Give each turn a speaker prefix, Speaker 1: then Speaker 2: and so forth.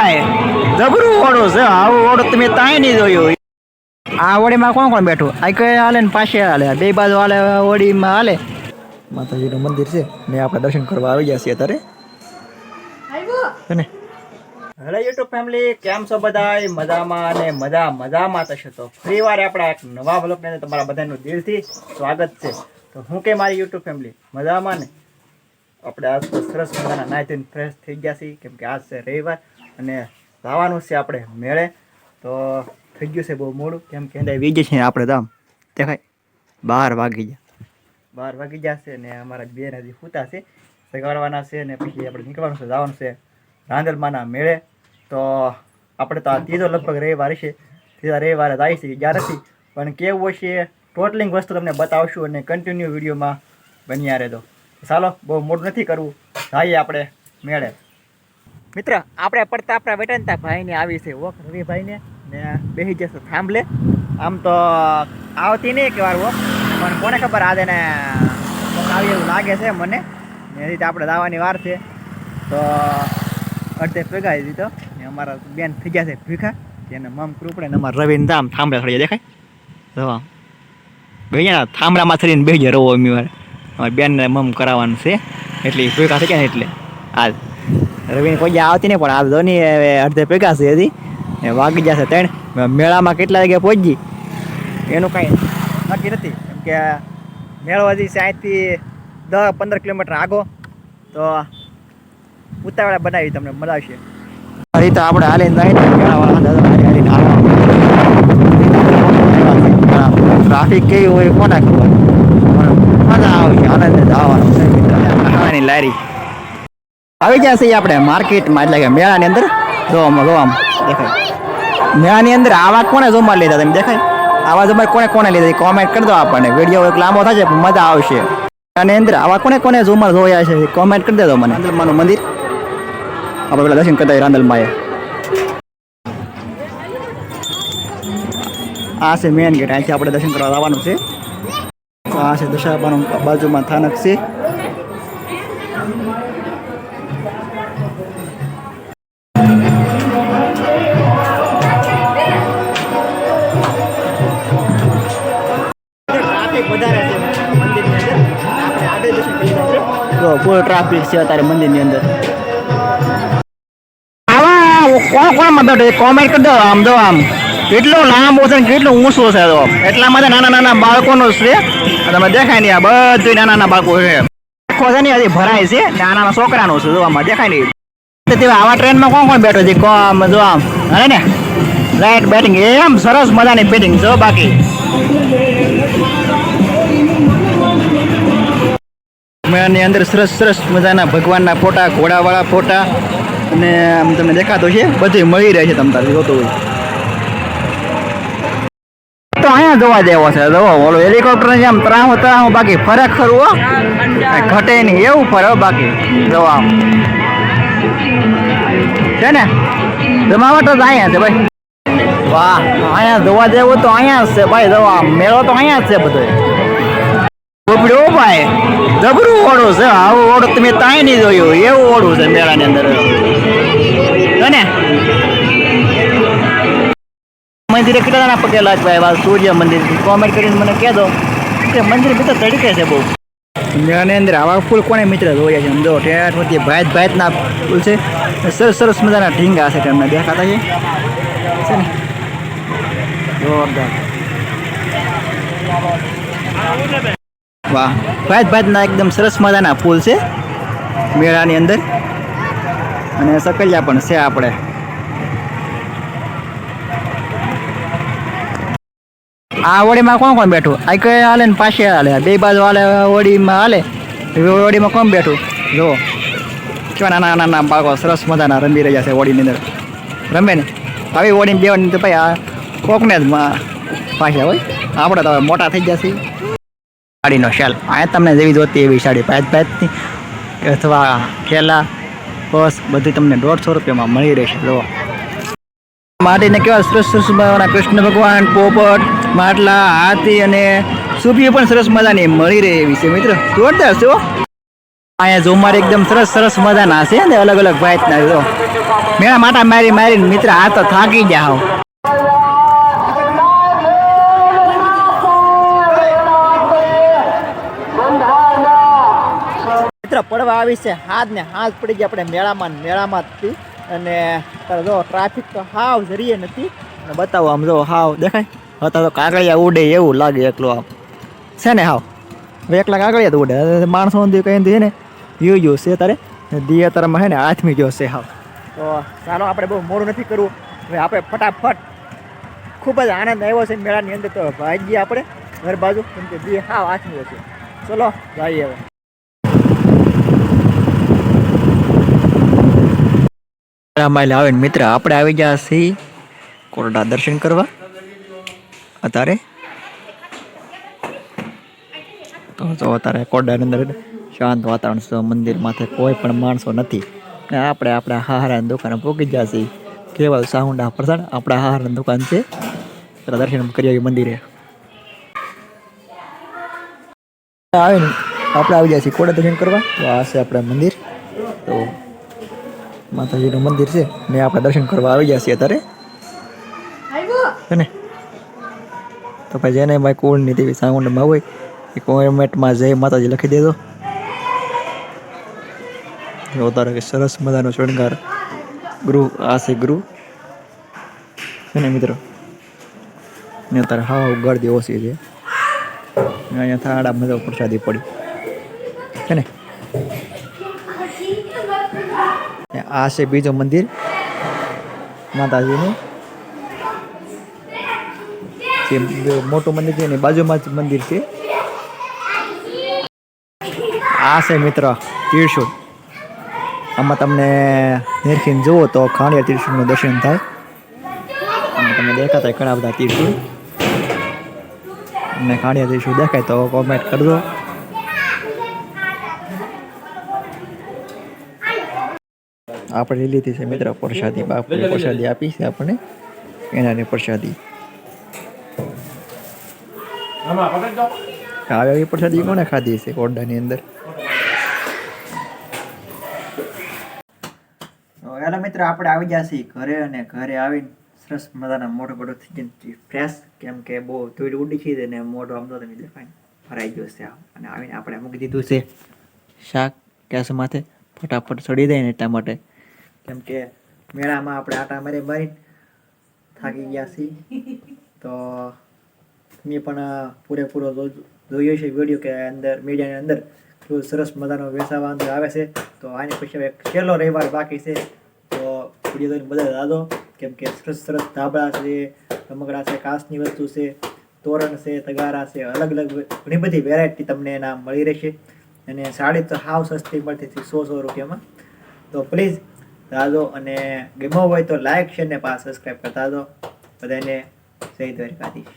Speaker 1: ભાઈ જબરું ઓળું છે આવું ઓળું તમે તાય નહીં જોયું આ ઓળીમાં કોણ કોણ બેઠું આ કઈ હાલે ને પાછે હાલે બે બાજુ હાલે ઓળીમાં હાલે માતાજીનું મંદિર છે ને આપણે દર્શન કરવા આવી ગયા છીએ અત્યારે હેલો યુટ્યુબ ફેમિલી કેમ છો બધા મજામાં અને મજામાં થશે તો ફરી વાર આપણા એક નવા બ્લોગની અંદર તમારા બધાનું દિલથી સ્વાગત છે તો હું કે મારી યુટ્યુબ ફેમિલી મજામાં ને આપણે આજ તો સરસ મજાના નાઈ ધોઈને ફ્રેશ થઈ ગયા છીએ કેમ કે આજ છે રવિવાર અને જવાનું છે આપણે મેળે તો થઈ ગયું છે બહુ મોડું કેમ કે અંદર વીજે છે આપણે દામ દેખાય 12 વાગી જશે ને અમારા બેન હજી સૂતા છે સગાડવાના છે ને પછી આપણે નીકળવાનું છે જવાનું છે રાંદલમાના મેળે તો આપણે તો આ ત્રીજો લગભગ રવિવાર છે ત્રીજા રવિવારે જાય છે ગયા નથી પણ કેવું હશે ટોટલિંગ વસ્તુ તમને બતાવશું અને કન્ટિન્યુ વિડીયોમાં બન્યા રહેજો ચાલો બહુ મોડું નથી કરવું જઈએ આપણે મેળે મિત્ર આપણે પડતા આપણા વેટનતા ભાઈને આવી છે વોક રવિભાઈને ને બેસી જશે થાંભલે આમ તો આવતી નહીં કે વાર વોક પણ કોને ખબર આજે ને આવી એવું લાગે છે મને એ રીતે આપણે દાવાની વાર છે તો અડધે ભેગાવી દીધો ને અમારા બેન થઈ ગયા છે ભીખા એને મમ કૃપડે ને અમારા રવિને દામ થાંભલા થડી દેખાય રવા ભાઈ થાંભલામાં થઈને બેસી જાય રવો અમી વાર અમારી બેનને મમ કરાવવાનું છે એટલે ભેગા થઈ ગયા ને એટલે આજ રવિને કોઈ આવતી નહીં પણ આજ ધોની અડધે ભેગા છે હજી એ વાગી જશે 3 મેળામાં કેટલા વાગે પહોંચી એનું કાંઈ નક્કી નથી કેમ કે મેળો હજી છે અહીંથી 10-15 કિલોમીટર આગો તો ઉતાવળા બનાવી તમને મલાવશે ફરી તો આપણે હાલીને ટ્રાફિક કેવી હોય કોના ખબર મજા આવશે આનંદ આવવાનો લારી આવી જશે આપણે માર્કેટમાં એટલે કે મેળાની અંદર જોવામાં દેખાય મેળાની અંદર આવા કોને જોમાં લીધા તમે દેખાય આવા જમાર કોને લીધા કોમેન્ટ કરી દો આપણને વિડીયો એક લાંબો થશે પણ મજા આવશે અને અંદર આવા કોને ઝુમર જોયા છે કોમેન્ટ કરી દેજો મને રાંદલમાનું મંદિર આપણે પેલા દર્શન કરતા રાંદલમાએ આ છે મેન ગેટ અહીંથી આપણે દર્શન કરવા આવવાનું છે આ છે દશાબાનું બાજુમાં સ્થાનક છે ફૂલ ટ્રાફિક છે અત્યારે મંદિરની અંદર કોણ બેઠો કોમેન્ટ કરી દો આમ જો આમ કેટલો લાંબો છે કેટલો ઊંચો છે તો એટલા માટે નાના બાળકોનો છે તમે દેખાય નહીં આ બધું નાના બાળકો છે આખો છે ને હજી ભરાય છે નાના છોકરાનો છે જોવામાં દેખાય નહીં આવા ટ્રેનમાં કોણ બેઠો છે જો આમ હે ને રાઈટ બેટિંગ એમ સરસ મજાની બેટિંગ જો બાકી મેળાની અંદર સરસ મજાના ભગવાનના ફોટા ઘોડાવાળા ફોટા અને આમ તમને દેખાતો છે બધું મળી રહે છે તમ તારે જોતું હોય તો અહીંયા જોવા જેવો છે જો ઓલો હેલિકોપ્ટર આમ ત્રાહો બાકી ફરક ખરું ઘટે નહીં એવું ફરે બાકી જોવા છે ને જમાવટ જ અહીંયા છે ભાઈ વાહ અહીંયા જોવા જેવું તો અહીંયા જ છે ભાઈ જોવા મેળો તો અહીંયા જ છે બધો ભાઈ જબરું ઓળું છે આવું ઓળું તમે તાય નહીં જોયું એવું ઓળું છે મેળાની અંદર ને મંદિરે કેટલા જણા પગેલા ભાઈ સૂર્ય મંદિર કોમેન્ટ કરીને મને કહે દો કે મંદિર મિત્ર તરીકે છે બહુ મેળાની અંદર આવા ફૂલ કોને મિત્ર જોયા છે સમજો ઠેઠ વચ્ચે ભાતના ફૂલ છે સરસ મજાના ઢીંગા છે તમને દેખાતા છે ને જોરદાર વાહ ભાતના એકદમ સરસ મજાના ફૂલ છે મેળાની અંદર અને સકલિયા પણ છે આપણે આ ઓળીમાં કોણ બેઠું આ કઈ હાલે ને પાછે હાલે બે બાજુ હાલે ઓળીમાં હાલે ઓળીમાં કોણ બેઠું જો કેવા નાના બાળકો સરસ મજાના રમી રહ્યા છે ઓળીની અંદર રમે ને આવી ઓળીમાં બેવાની તો ભાઈ આ કોકને જ પાછા હોય આપણે તો હવે મોટા થઈ જશે સાડીનો શેલ આ તમને જેવી જોતી એવી સાડી ભાતની અથવા ખેલા બસ બધી તમને 150 રૂપિયામાં મળી રહેશે જો માટીને કેવા સરસ કૃષ્ણ ભગવાન પોપટ માટલા હાથી અને સુપીઓ પણ સરસ મજાની મળી રહે એવી છે મિત્ર જોરદાર છે અહીંયા ઝુમર એકદમ સરસ મજાના છે ને અલગ ભાતના જો મેળા માટા મારી મારીને મિત્ર આ તો થાકી જાવ. મિત્ર પડવા આવી છે હાથ ને હાથ પડી ગયા આપણે મેળામાં જ અને જો ટ્રાફિક તો હાવ જરીએ નથી અને બતાવો આમ જો હાવ દેખાય હતા તો કાગળિયા ઉડે એવું લાગે એકલો આમ છે ને હાવ હવે એકલા કાગળિયા તો ઉડે માણસો કઈ દે ને વ્યૂ ગયો છે તારે દિયા તારામાં છે ને હાથમી ગયો છે હાવ. તો ચાલો આપણે બહુ મોડું નથી કરવું હવે આપણે ફટાફટ ખૂબ જ આનંદ આવ્યો છે મેળાની અંદર તો ભાગીએ આપણે ઘર બાજુ કેમ કે દિયે હાવ હાથમી છે. ચલો જઈએ હવે. માઇલ આવે ને મિત્ર આપણે આવી ગયા છીએ કોરડા દર્શન કરવા અત્યારે તો જો અત્યારે કોરડાની અંદર શાંત વાતાવરણ છે મંદિર માથે કોઈ પણ માણસો નથી ને આપણે આપણા હારાની દુકાને પહોંચી ગયા છીએ કેવલ સાઉન્ડા પ્રસાદ આપણા હારાની દુકાન છે દર્શન કરી આવી મંદિરે આવે ને આપણે આવી ગયા છીએ કોરડા દર્શન કરવા તો આ છે આપણા મંદિર તો માતાજીનું મંદિર છે ને આપણે દર્શન કરવા આવી ગયા છીએ અત્યારે ને તો ભાઈ જેને ભાઈ કોળની દેવી સાઉન્ડમાં હોય એ કોમેન્ટમાં જય માતાજી લખી દેજો. અત્યારે કે સરસ મજાનો શણગાર ગૃહ આ છે ગૃહ છે ને મિત્રો ને અત્યારે હાવ ગળદી ઓછી છે અહીંયા થાળા મજા પ્રસાદી પડી છે ને. આ છે બીજો મંદિર માતાજીનું જે મોટું મંદિર છે ને બાજુમાં જ મંદિર છે. આ છે મિત્ર ત્રિશુળ આમાં તમને નિરખીને જુઓ તો ખાંડિયા ત્રિશુળનું દર્શન થાય અને તમને દેખાતા ઘણા બધા ત્રિશુળ અને ખાંડિયા ત્રિશુળ દેખાય તો કોમેન્ટ કરજો. આપણે લીધી છે મિત્ર પ્રસાદી બાપુએ પ્રસાદી આપી છે આપણને એનાની પ્રસાદી આવી પ્રસાદી કોને ખાધી છે કોરડાની અંદર. હેલો મિત્ર આપણે આવી ગયા છીએ ઘરે અને ઘરે આવીને સરસ મજાના મોટો થઈ ફ્રેશ કેમ કે બહુ ધૂળ ઉડી છે ને મોટો આમ તો તમે દેખાય ભરાઈ ગયો છે અને આવીને આપણે મૂકી દીધું છે શાક ગેસ માથે ફટાફટ ચડી જાય ને એટલા માટે કેમ કે મેળામાં આપણે આટા મારી થાકી ગયા છીએ તો મેં પણ પૂરેપૂરો જોયો છે વિડીયો કે અંદર મીડિયાની અંદર ખૂબ સરસ મજાનો વેસાવા અંદર આવે છે. તો આની પછી હવે છેલ્લો રવિવાર બાકી છે તો વિડીયો જોઈને બધા દાદો કેમ કે સરસ ધાબળા છે રમકડા છે કાચની વસ્તુ છે તોરણ છે તગારા છે અલગ અલગ ઘણી બધી વેરાયટી તમને એના મળી રહેશે અને સાડી તો હાવ સસ્તી મળતી હતી 100 રૂપિયામાં. તો પ્લીઝ દાદો અને ગમો હોય તો લાઈક શેર ને સબસ્ક્રાઈબ કરતા દો બધાને જય દ્વારકાધીશ.